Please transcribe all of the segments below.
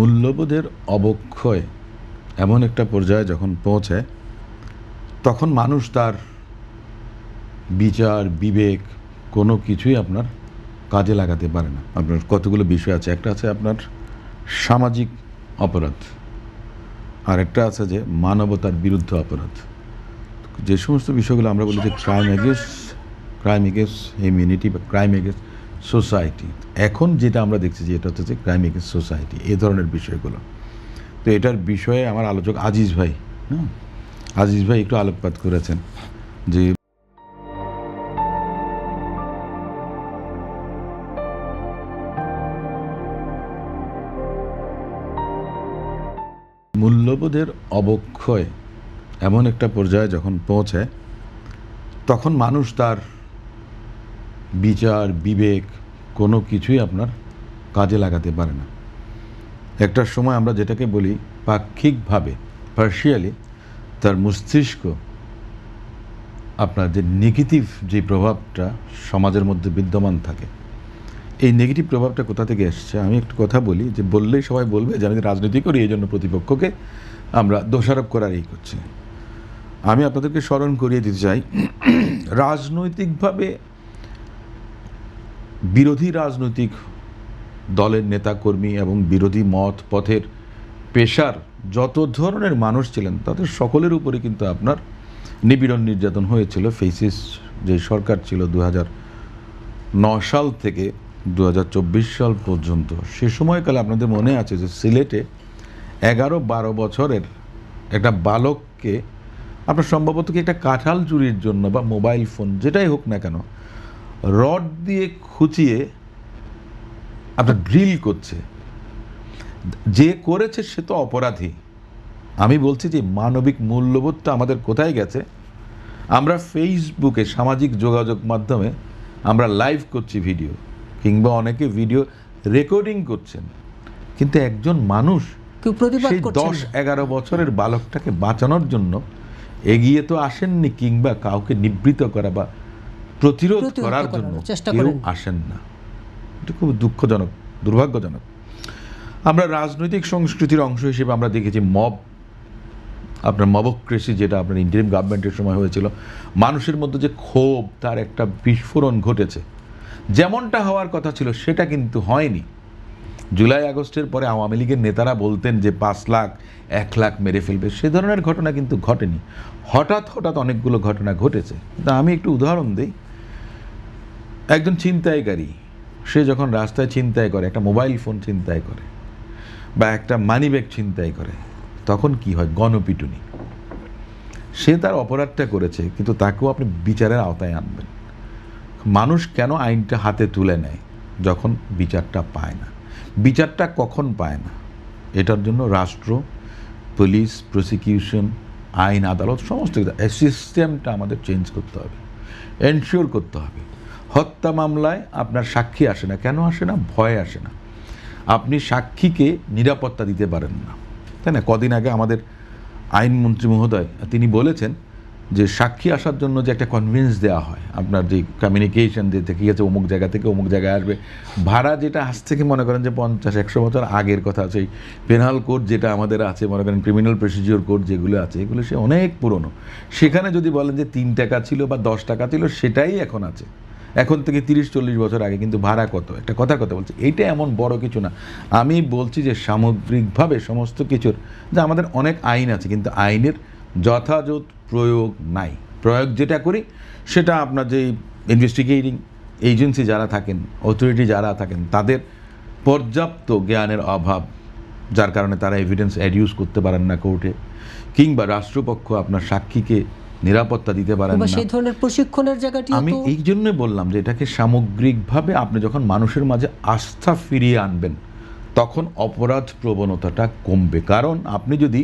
মূল্যবোধের অবক্ষয় এমন একটা পর্যায়ে যখন পৌঁছায় তখন মানুষ তার বিচার বিবেক কোনো কিছুই আপনার কাজে লাগাতে পারে না। আপনার কতগুলো বিষয় আছে, একটা আছে আপনার সামাজিক অপরাধ, আর একটা আছে যে মানবতার বিরুদ্ধে অপরাধ। যে সমস্ত বিষয়গুলো আমরা বলি যে ক্রাইম এগেন্স্ট হিউম্যানিটি বা ক্রাইম এগেন্স্ট সোসাইটি, এখন যেটা আমরা দেখছি যে এটা হচ্ছে যে ক্রাইম এগেন্স্ট সোসাইটি, এই ধরনের বিষয়গুলো। তো এটার বিষয়ে আমার আলোচক আজিজ ভাই একটু আলোকপাত করেছেন যে মূল্যবোধের অবক্ষয় এমন একটা পর্যায়ে যখন পৌঁছায় তখন মানুষ তার বিচার বিবেক কোনো কিছুই আপনার কাজে লাগাতে পারে না। একটা সময় আমরা যেটাকে বলি পাক্ষিকভাবে পার্শিয়ালি তার মস্তিষ্ক আপনার যে নেগেটিভ যে প্রভাবটা সমাজের মধ্যে বিদ্যমান থাকে, এই নেগেটিভ প্রভাবটা কোথা থেকে এসছে আমি একটু কথা বলি, যে বললেই সবাই বলবে যে আমি রাজনীতি করি এই জন্য প্রতিপক্ষকে আমরা দোষারোপ করার এই করছি। আমি আপনাদেরকে স্মরণ করিয়ে দিতে চাই, রাজনৈতিকভাবে বিরোধী রাজনৈতিক দলের নেতাকর্মী এবং বিরোধী মত পথের পেশার যত ধরনের মানুষ ছিলেন তাদের সকলের উপরে কিন্তু আপনার নিপীড়ন নির্যাতন হয়েছিল। ফেসিস্ট যে সরকার ছিল 2009 সাল থেকে 2024 সাল পর্যন্ত, সে সময়কালে আপনাদের মনে আছে যে সিলেটে 11-12 বছরের একটা বালককে আপনার সম্ভবত কি একটা কাঁঠাল চুরির জন্য বা মোবাইল ফোন যেটাই হোক না কেন রড দিয়ে খুঁচিয়ে আপনার ড্রিল করছে। যে করেছে সে তো অপরাধী। আমি বলছি যে মানবিক মূল্যবোধটা আমাদের কোথায় গেছে? আমরা ফেসবুকে সামাজিক যোগাযোগ মাধ্যমে আমরা লাইভ করছি ভিডিও, কিংবা অনেকে ভিডিও রেকর্ডিং করছেন, কিন্তু একজন মানুষ সেই 10-11 বছরের বালকটাকে বাঁচানোর জন্য এগিয়ে তো আসেননি, কিংবা কাউকে নিবৃত্ত করা বা প্রতিরোধ করার জন্য কেউ আসেন না। এটা খুব দুঃখজনক, দুর্ভাগ্যজনক। আমরা রাজনৈতিক সংস্কৃতির অংশ হিসেবে আমরা দেখেছি মবক্রেসি, যেটা আপনার ইন্টারিম গভর্নমেন্টের সময় হয়েছিল। মানুষের মধ্যে যে ক্ষোভ, তার একটা বিস্ফোরণ ঘটেছে। যেমনটা হওয়ার কথা ছিল সেটা কিন্তু হয়নি। জুলাই আগস্টের পরে আওয়ামী লীগের নেতারা বলতেন যে 5 লাখ 1 লাখ মেরে ফেলবে, সে ধরনের ঘটনা কিন্তু ঘটেনি। হঠাৎ অনেকগুলো ঘটনা ঘটেছে। তা আমি একটু উদাহরণ দিই। একজন ছিনতাইকারী, সে যখন রাস্তায় ছিনতাই করে, একটা মোবাইল ফোন ছিনতাই করে বা একটা মানিব্যাগ ছিনতাই করে, তখন কি হয়? গণপিটুনি। সে তার অপরাধটা করেছে, কিন্তু তাকেও আপনি বিচারের আওতায় আনবেন। মানুষ কেন আইনটা হাতে তুলে নেয়? যখন বিচারটা পায় না। বিচারটা কখন পায় না? এটার জন্য রাষ্ট্র, পুলিশ, প্রসিকিউশন, আইন, আদালত সমস্ত সিস্টেমটা আমাদের চেঞ্জ করতে হবে, এনশিওর করতে হবে। হত্যা মামলায় আপনার সাক্ষী আসে না। কেন আসে না? ভয় আসে না। আপনি সাক্ষীকে নিরাপত্তা দিতে পারেন না, তাই না? কদিন আগে আমাদের আইনমন্ত্রী মহোদয় তিনি বলেছেন যে সাক্ষী আসার জন্য যে একটা কনভিন্স দেওয়া হয়, আপনার যে কমিউনিকেশন দিয়ে ঠিক আছে অমুক জায়গা থেকে অমুক জায়গায় আসবে, ভাড়া যেটা আজ থেকে মনে করেন যে 50-100 বছর আগের কথা, সেই পেনাল কোড যেটা আমাদের আছে, মনে করেন ক্রিমিনাল প্রসিডিওর কোড যেগুলো আছে, এগুলো সে অনেক পুরনো। সেখানে যদি বলেন যে 3 টাকা ছিল বা 10 টাকা ছিল, সেটাই এখন আছে। এখন থেকে 30-40 বছর আগে কিন্তু ভাড়া কত, একটা কথার কথা বলছি। এইটা এমন বড় কিছু না। আমি বলছি যে সামগ্রিকভাবে সমস্ত কিছুর যে আমাদের অনেক আইন আছে, কিন্তু আইনের যথাযথ প্রয়োগ নাই। প্রয়োগ যেটা করি সেটা আপনার যে ইনভেস্টিগেটিং এজেন্সি যারা থাকেন, অথরিটি যারা থাকেন, তাদের পর্যাপ্ত জ্ঞানের অভাব, যার কারণে তারা এভিডেন্স অ্যাডিউস করতে পারেন না কোর্টে, কিংবা রাষ্ট্রপক্ষ আপনার সাক্ষীকে নিরাপত্তা দিতে পারেন না। সেই ধরনের প্রশিক্ষণের জায়গাটি আমি এই জন্যই বললাম যে এটাকে সামগ্রিকভাবে আপনি যখন মানুষের মাঝে আস্থা ফিরিয়ে আনবেন, তখন অপরাধ প্রবণতাটা কমবে। কারণ আপনি যদি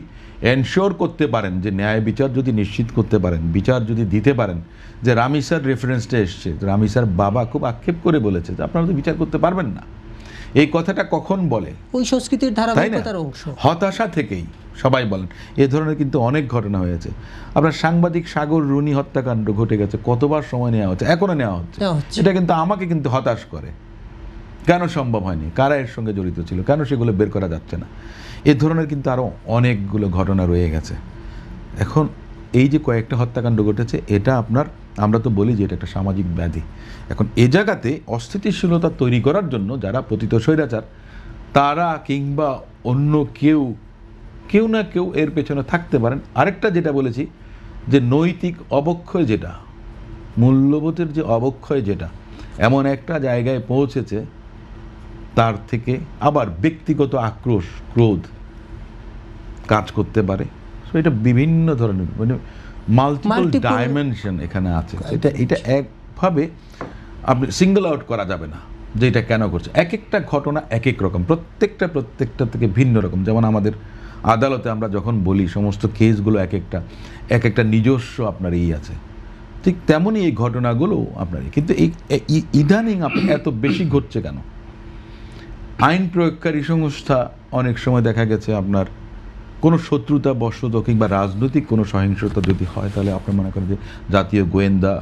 এনশিওর করতে পারেন যে ন্যায় বিচার যদি নিশ্চিত করতে পারেন, বিচার যদি দিতে পারেন, যে রামিসার রেফারেন্সটা এসছে, রামিসার বাবা খুব আক্ষেপ করে বলেছে যে আপনারা তো বিচার করতে পারবেন না। এই কথাটা কখন বলে? ওই সংস্কৃতির ধারাবাহিকতার অংশ, হতাশা থেকেই সবাই বলেন। এ ধরনের কিন্তু অনেক ঘটনা হয়েছে। আপনার সাংবাদিক সাগর রুনি হত্যাকাণ্ড ঘটে গেছে, কতবার সময় নেওয়া হচ্ছে, এখনো নেওয়া হচ্ছে। এটা কিন্তু আমাকে কিন্তু হতাশ করে। কেন সম্ভব হয়নি, কারা এর সঙ্গে জড়িত ছিল, কেন সেগুলো বের করা যাচ্ছে না, এ ধরনের কিন্তু আরও অনেকগুলো ঘটনা রয়ে গেছে। এখন এই যে কয়েকটা হত্যাকাণ্ড ঘটেছে, এটা আমরা তো বলি যে এটা একটা সামাজিক ব্যাধি। এখন এ জায়গাতে অস্থিতিশীলতা তৈরি করার জন্য যারা পতিত স্বৈরাচার, তারা কিংবা অন্য কেউ না কেউ এর পেছনে থাকতে পারেন। আরেকটা যেটা বলেছি যে নৈতিক অবক্ষয়, যেটা মূল্যবোধের যে অবক্ষয়, যেটা এমন একটা জায়গায় পৌঁছেছে, তার থেকে আবার ব্যক্তিগত আক্রোশ, ক্রোধ কাজ করতে পারে। সো এটা বিভিন্ন ধরনের, মানে মাল্টিপল ডাইমেনশন এখানে আছে। এটা একভাবে আপনি সিঙ্গল আউট করা যাবে না যে এটা কেন করছে। এক একটা ঘটনা এক এক রকম, প্রত্যেকটা থেকে ভিন্ন রকম। যেমন আমাদের আদালতে আমরা যখন বলি সমস্ত কেসগুলো এক একটা নিজস্ব আপনার আছে, ঠিক তেমনই এই ঘটনাগুলো আপনার। কিন্তু এই ইদানিং এত বেশি ঘটছে কেন? আইন প্রয়োগকারী সংস্থা অনেক সময় দেখা গেছে আপনার কোনো শত্রুতা বশত কিংবা রাজনৈতিক কোনো সহিংসতা যদি হয়, তাহলে আপনার মনে করেন যে জাতীয় গোয়েন্দা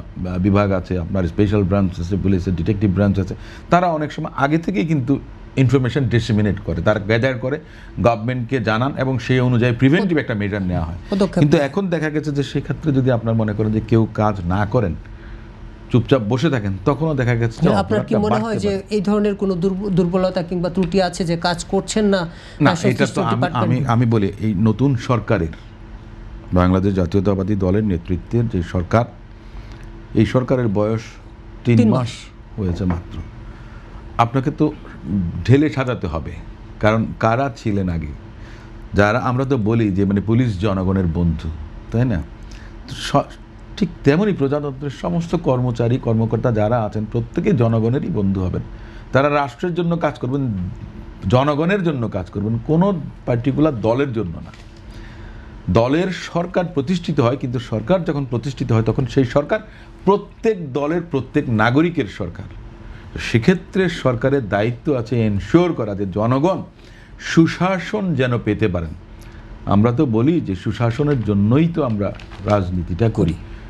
বিভাগ আছে, আপনার স্পেশাল ব্রাঞ্চ আছে, পুলিশের ডিটেকটিভ ব্রাঞ্চ আছে, তারা অনেক সময় আগে থেকেই কিন্তু ইনফরমেশন ডিসেমিনেট করে, তারা গ্যাদার করে, গভর্নমেন্টকে জানান এবং সেই অনুযায়ী প্রিভেন্টিভ একটা মেজার নেওয়া হয়। কিন্তু এখন দেখা গেছে যে সেক্ষেত্রে যদি আপনার মনে করেন যে কেউ কাজ না করেন, চুপচাপ বসে থাকেন, তখনও দেখা গেছে। আপনার কি মনে হয় যে এই ধরনের কোনো দুর্বলতা কিংবা ত্রুটি আছে যে কাজ করছেন না? না, এটা তো আমি বলি এই নতুন সরকারের, বাংলাদেশ জাতীয়তাবাদী দলের নেতৃত্বের যে সরকার, এই সরকারের বয়স 3 মাস হয়েছে মাত্র। আপনাকে তো ঢেলে সাজাতে হবে, কারণ কারা ছিলেন আগে, যারা আমরা তো বলি যে মানে পুলিশ জনগণের বন্ধু, তাই না? ঠিক তেমনই প্রজাতন্ত্রের সমস্ত কর্মচারী কর্মকর্তা যারা আছেন প্রত্যেকে জনগণেরই বন্ধু হবেন। তারা রাষ্ট্রের জন্য কাজ করবেন, জনগণের জন্য কাজ করবেন, কোনো পার্টিকুলার দলের জন্য না। দলের সরকার প্রতিষ্ঠিত হয়, কিন্তু সরকার যখন প্রতিষ্ঠিত হয় তখন সেই সরকার প্রত্যেক দলের প্রত্যেক নাগরিকের সরকার। সেক্ষেত্রে সরকারের দায়িত্ব আছে এনশিওর করা যে জনগণ সুশাসন যেন পেতে পারেন। আমরা তো বলি যে সুশাসনের জন্যই তো আমরা রাজনীতিটা করি।